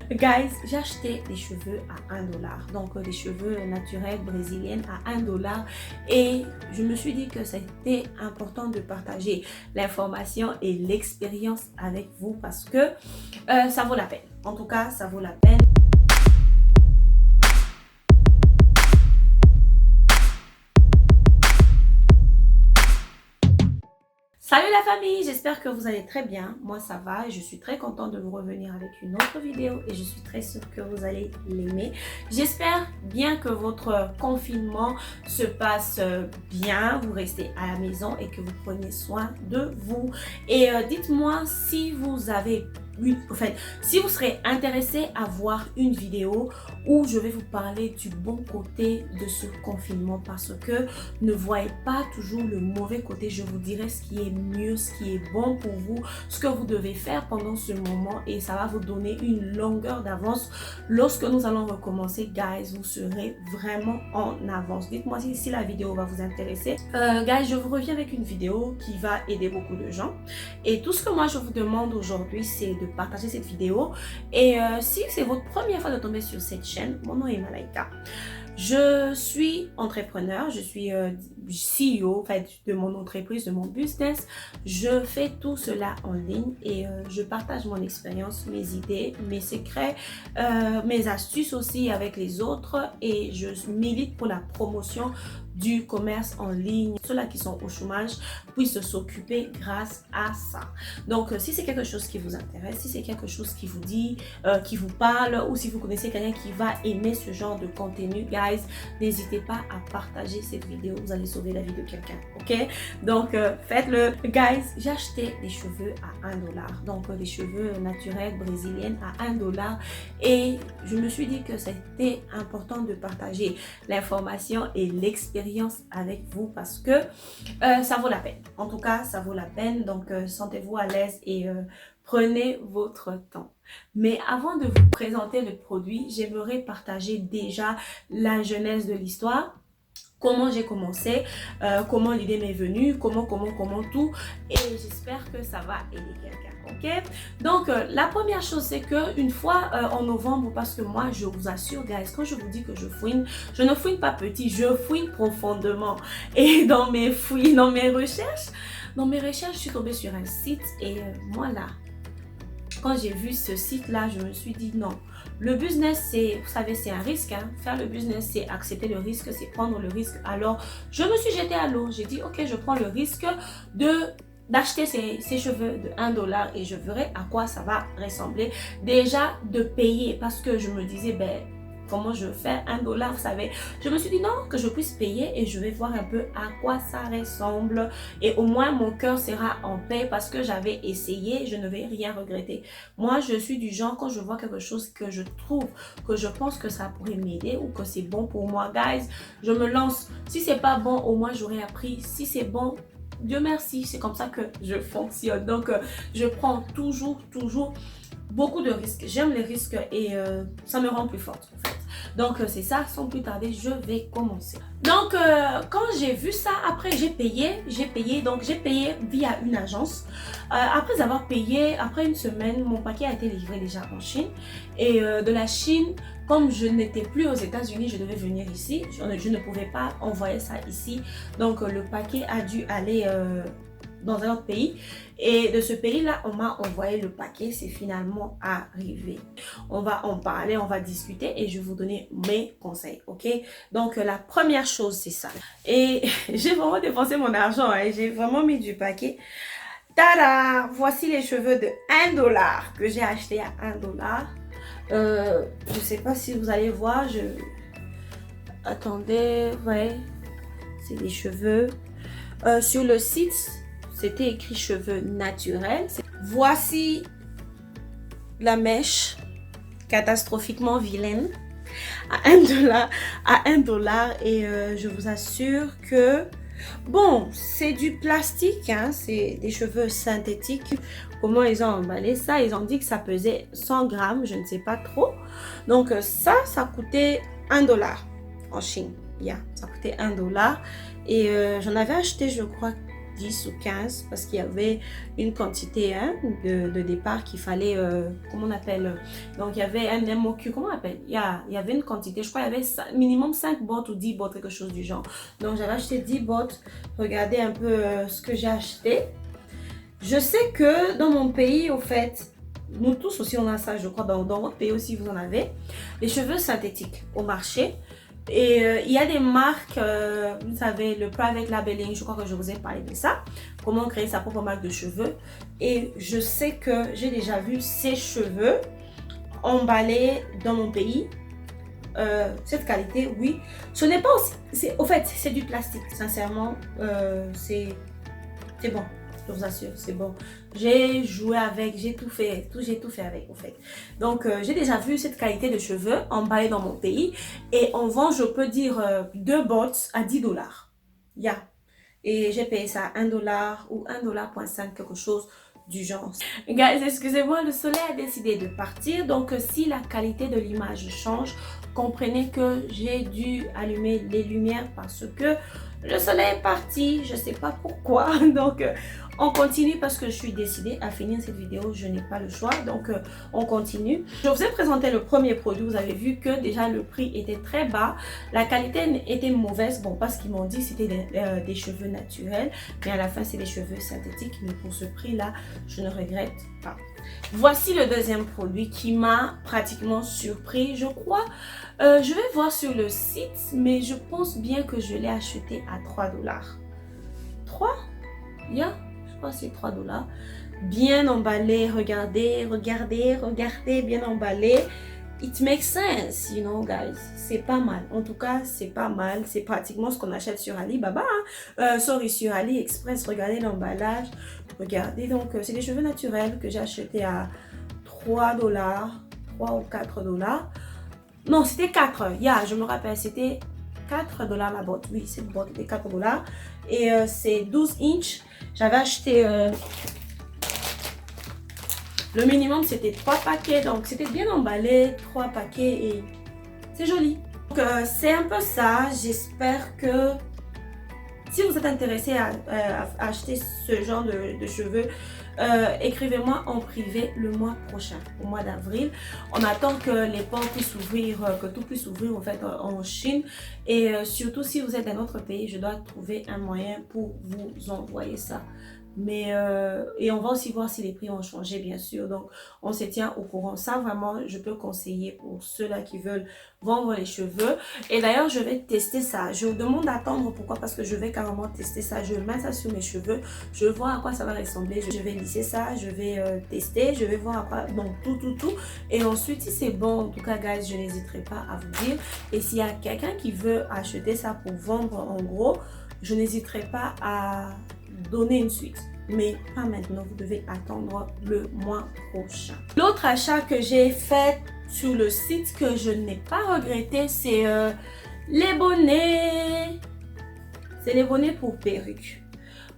Guys, j'ai acheté des cheveux à 1 $. Donc des cheveux naturels brésiliens à 1 $ et je me suis dit que c'était important de partager l'information et l'expérience avec vous parce que ça vaut la peine. En tout cas, ça vaut la peine. Salut la famille, j'espère que vous allez très bien. Moi ça va et je suis très contente de vous revenir avec une autre vidéo et je suis très sûre que vous allez l'aimer. J'espère bien que votre confinement se passe bien, vous restez à la maison et que vous prenez soin de vous. Et dites-moi si vous avez si vous serez intéressé à voir une vidéo où je vais vous parler du bon côté de ce confinement parce que ne voyez pas toujours le mauvais côté. Je vous dirai ce qui est mieux, ce qui est bon pour vous, ce que vous devez faire pendant ce moment et ça va vous donner une longueur d'avance. Lorsque nous allons recommencer, guys, vous serez vraiment en avance. Dites-moi si la vidéo va vous intéresser. Guys, je vous reviens avec une vidéo qui va aider beaucoup de gens et tout ce que moi je vous demande aujourd'hui, c'est de partager cette vidéo et si c'est votre première fois de tomber sur cette chaîne, mon nom est Malaika. Je suis entrepreneur, je suis CEO de mon entreprise, de mon business. Je fais tout cela en ligne et je partage mon expérience, mes idées, mes secrets, mes astuces aussi avec les autres et je milite pour la promotion du commerce en ligne. Ceux-là qui sont au chômage puissent s'occuper grâce à ça. Donc, si c'est quelque chose qui vous intéresse, si c'est quelque chose qui vous dit, qui vous parle ou si vous connaissez quelqu'un qui va aimer ce genre de contenu, guys, n'hésitez pas à partager cette vidéo. Vous allez sauver la vie de quelqu'un, ok? Donc, faites-le. Guys, j'ai acheté des cheveux à 1 $. Donc, des cheveux naturels brésiliens à 1 $ et je me suis dit que c'était important de partager l'information et l'expérience avec vous parce que ça vaut la peine. En tout cas, ça vaut la peine. Donc, sentez-vous à l'aise et prenez votre temps. Mais avant de vous présenter le produit, j'aimerais partager déjà la genèse de l'histoire. Comment j'ai commencé, comment l'idée m'est venue, comment tout. Et j'espère que ça va aider quelqu'un, ok? Donc, la première chose, c'est qu'une fois en novembre, parce que moi, je vous assure, guys, quand je vous dis que je fouine, je ne fouine pas petit, je fouine profondément. Et dans mes recherches, je suis tombée sur un site et moi là, quand j'ai vu ce site-là, je me suis dit non. Le business, c'est, vous savez, c'est un risque. Hein. Faire le business, c'est accepter le risque, c'est prendre le risque. Alors, je me suis jetée à l'eau. J'ai dit, ok, je prends le risque d'acheter ces cheveux de 1 $ et je verrai à quoi ça va ressembler. Déjà, de payer parce que je me disais, ben, comment je fais 1 $, vous savez. Je me suis dit non, que je puisse payer et je vais voir un peu à quoi ça ressemble. Et au moins, mon cœur sera en paix parce que j'avais essayé, je ne vais rien regretter. Moi, je suis du genre, quand je vois quelque chose que je trouve, que je pense que ça pourrait m'aider ou que c'est bon pour moi, guys, je me lance. Si c'est pas bon, au moins j'aurais appris. Si c'est bon, Dieu merci, c'est comme ça que je fonctionne. Donc, je prends toujours beaucoup de risques. J'aime les risques et ça me rend plus forte en fait. Donc c'est ça, sans plus tarder, je vais commencer. Donc quand j'ai vu ça, après j'ai payé via une agence. Après avoir payé, après une semaine, mon paquet a été livré déjà en Chine. Et de la Chine, comme je n'étais plus aux États-Unis, je devais venir ici. Je ne pouvais pas envoyer ça ici. Donc le paquet a dû aller dans un autre pays et de ce pays-là, on m'a envoyé le paquet, c'est finalement arrivé. On va en parler, on va discuter et je vais vous donner mes conseils, ok? Donc, la première chose, c'est ça. Et j'ai vraiment dépensé mon argent, hein, j'ai vraiment mis du paquet. Tada! Voici les cheveux de 1 $ que j'ai acheté à 1 $. Je sais pas si vous allez voir, attendez, ouais, c'est des cheveux. Sur le site, c'était écrit cheveux naturels. Voici la mèche catastrophiquement vilaine à 1 $, et je vous assure que bon, c'est du plastique, hein, c'est des cheveux synthétiques. Comment ils ont emballé ça? Ils ont dit que ça pesait 100 grammes, je ne sais pas trop. Donc ça coûtait 1 $ en Chine. Yeah, ça coûtait 1 $ et j'en avais acheté, je crois, 10 ou 15 parce qu'il y avait une quantité hein, de départ qu'il fallait, comment on appelle, donc il y avait un MOQ, comment on appelle, il y avait une quantité, je crois il y avait minimum 5 bottes ou 10 bottes, quelque chose du genre. Donc j'avais acheté 10 bottes, regardez un peu ce que j'ai acheté. Je sais que dans mon pays, au fait, nous tous aussi on a ça, je crois, dans votre pays aussi vous en avez, les cheveux synthétiques au marché. Et il y a des marques, vous savez, le private labeling, je crois que je vous ai parlé de ça, comment créer sa propre marque de cheveux. Et je sais que j'ai déjà vu ces cheveux emballés dans mon pays. Cette qualité, oui. Ce n'est pas aussi, au fait, c'est du plastique, sincèrement, c'est bon. Je vous assure, c'est bon. J'ai joué avec, j'ai tout fait avec, en fait. Donc, j'ai déjà vu cette qualité de cheveux emballés dans mon pays. Et on vend, je peux dire, 2 bottes à 10 dollars. Yeah. Et j'ai payé ça à 1 dollar ou 1,5 $, quelque chose du genre. Guys, excusez-moi, le soleil a décidé de partir. Donc, si la qualité de l'image change, comprenez que j'ai dû allumer les lumières parce que le soleil est parti. Je ne sais pas pourquoi. Donc, on continue parce que je suis décidée à finir cette vidéo. Je n'ai pas le choix. Donc, on continue. Je vous ai présenté le premier produit. Vous avez vu que déjà le prix était très bas. La qualité était mauvaise. Bon, parce qu'ils m'ont dit que c'était des cheveux naturels. Mais à la fin, c'est des cheveux synthétiques. Mais pour ce prix-là, je ne regrette pas. Voici le deuxième produit qui m'a pratiquement surpris. Je crois, je vais voir sur le site. Mais je pense bien que je l'ai acheté à 3 dollars. 3? Yeah. Je crois que c'est 3 dollars. Bien emballé, regardez, bien emballé. It makes sense, you know, guys. C'est pas mal. En tout cas, c'est pas mal. C'est pratiquement ce qu'on achète sur Alibaba. Sur AliExpress. Regardez l'emballage. Regardez, donc, c'est des cheveux naturels que j'ai acheté à 3 dollars. 3 ou 4 dollars. Non, c'était 4. Je me rappelle, c'était 4 dollars la boîte. Oui, cette boîte était 4 dollars. Et c'est 12 inches. J'avais acheté le minimum, c'était 3 paquets. Donc, c'était bien emballé. 3 paquets et c'est joli. Donc, c'est un peu ça. J'espère que si vous êtes intéressé à acheter ce genre de cheveux, écrivez-moi en privé le mois prochain, au mois d'avril. On attend que les ports puissent s'ouvrir, que tout puisse s'ouvrir en fait en Chine. Et surtout si vous êtes dans notre pays, je dois trouver un moyen pour vous envoyer ça. Mais et on va aussi voir si les prix ont changé, bien sûr. Donc, on se tient au courant. Ça, vraiment, je peux conseiller pour ceux-là qui veulent vendre les cheveux. Et d'ailleurs, je vais tester ça. Je vous demande d'attendre. Pourquoi? Parce que je vais carrément tester ça. Je vais mettre ça sur mes cheveux. Je vais voir à quoi ça va ressembler. Je vais lisser ça. Je vais tester. Je vais voir à quoi... Donc, tout. Et ensuite, si c'est bon, en tout cas, guys, je n'hésiterai pas à vous dire. Et s'il y a quelqu'un qui veut acheter ça pour vendre, en gros, je n'hésiterai pas à donner une suite, mais pas maintenant. Vous devez attendre le mois prochain. L'autre achat que j'ai fait sur le site que je n'ai pas regretté, c'est les bonnets. C'est les bonnets pour perruques.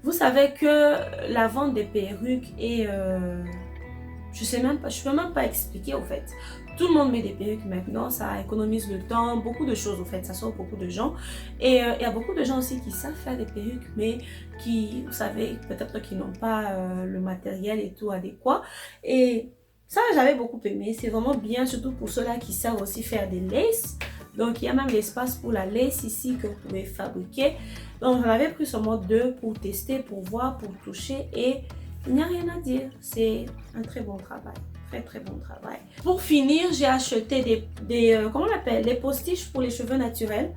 Vous savez que la vente des perruques est je peux même pas expliquer au fait. Tout le monde met des perruques maintenant, ça économise le temps, beaucoup de choses au fait, ça sauve beaucoup de gens. Et il y a beaucoup de gens aussi qui savent faire des perruques, mais qui, vous savez, peut-être qui n'ont pas le matériel et tout adéquat. Et ça, j'avais beaucoup aimé, c'est vraiment bien, surtout pour ceux-là qui savent aussi faire des laces. Donc, il y a même l'espace pour la lace ici que vous pouvez fabriquer. Donc, j'en avais pris seulement 2 pour tester, pour voir, pour toucher et il n'y a rien à dire, c'est un très bon travail. Très bon travail. Pour finir, j'ai acheté comment on appelle, les postiches pour les cheveux naturels.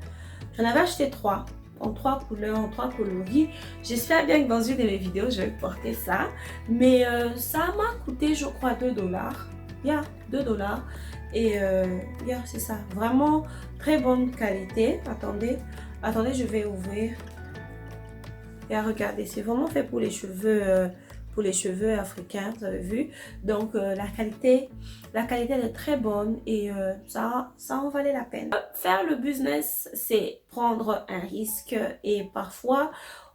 J'en avais acheté 3 en 3 couleurs, en 3 coloris. J'espère bien que dans une de mes vidéos, je vais porter ça. Mais ça m'a coûté, je crois, 2 dollars. 2 dollars. Et c'est ça. Vraiment très bonne qualité. Attendez, je vais ouvrir. Et regardez, c'est vraiment fait pour les cheveux. Pour les cheveux africains, vous avez vu. Donc la qualité est très bonne et ça en valait la peine. Faire le business, c'est prendre un risque et parfois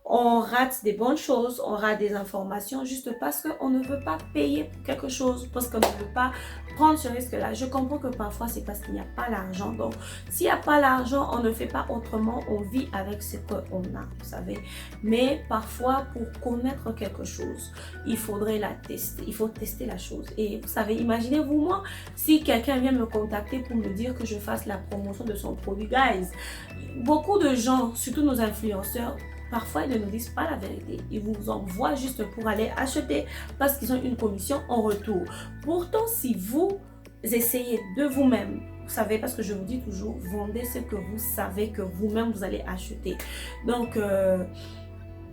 on rate des bonnes choses, on rate des informations juste parce qu'on ne veut pas payer pour quelque chose, parce qu'on ne veut pas prendre ce risque-là. Je comprends que parfois c'est parce qu'il n'y a pas l'argent. Donc, s'il n'y a pas l'argent, on ne fait pas autrement, on vit avec ce qu'on a, vous savez. Mais parfois, pour connaître quelque chose, il faudrait la tester. Il faut tester la chose. Et vous savez, imaginez-vous moi, si quelqu'un vient me contacter pour me dire que je fasse la promotion de son produit, guys, beaucoup de gens, surtout nos influenceurs, parfois, ils ne nous disent pas la vérité. Ils vous envoient juste pour aller acheter parce qu'ils ont une commission en retour. Pourtant, si vous essayez de vous-même, vous savez, parce que je vous dis toujours, vendez ce que vous savez que vous-même vous allez acheter. Donc,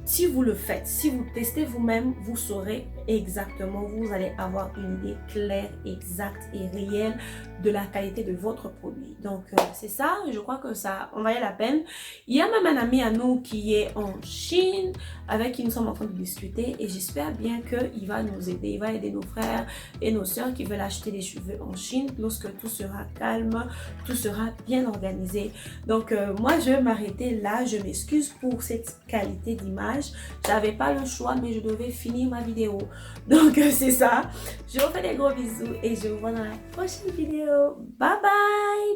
si vous le faites, si vous testez vous-même, vous saurez exactement, vous allez avoir une idée claire, exacte et réelle de la qualité de votre produit. Donc, c'est ça, je crois que ça en valait la peine. Il y a même un ami à nous qui est en Chine, avec qui nous sommes en train de discuter et j'espère bien qu'il va nous aider. Il va aider nos frères et nos sœurs qui veulent acheter des cheveux en Chine lorsque tout sera calme, tout sera bien organisé. Donc, moi, je vais m'arrêter là. Je m'excuse pour cette qualité d'image. J'avais pas le choix, mais je devais finir ma vidéo. Donc, c'est ça. Je vous fais des gros bisous et je vous vois dans la prochaine vidéo. Bye bye!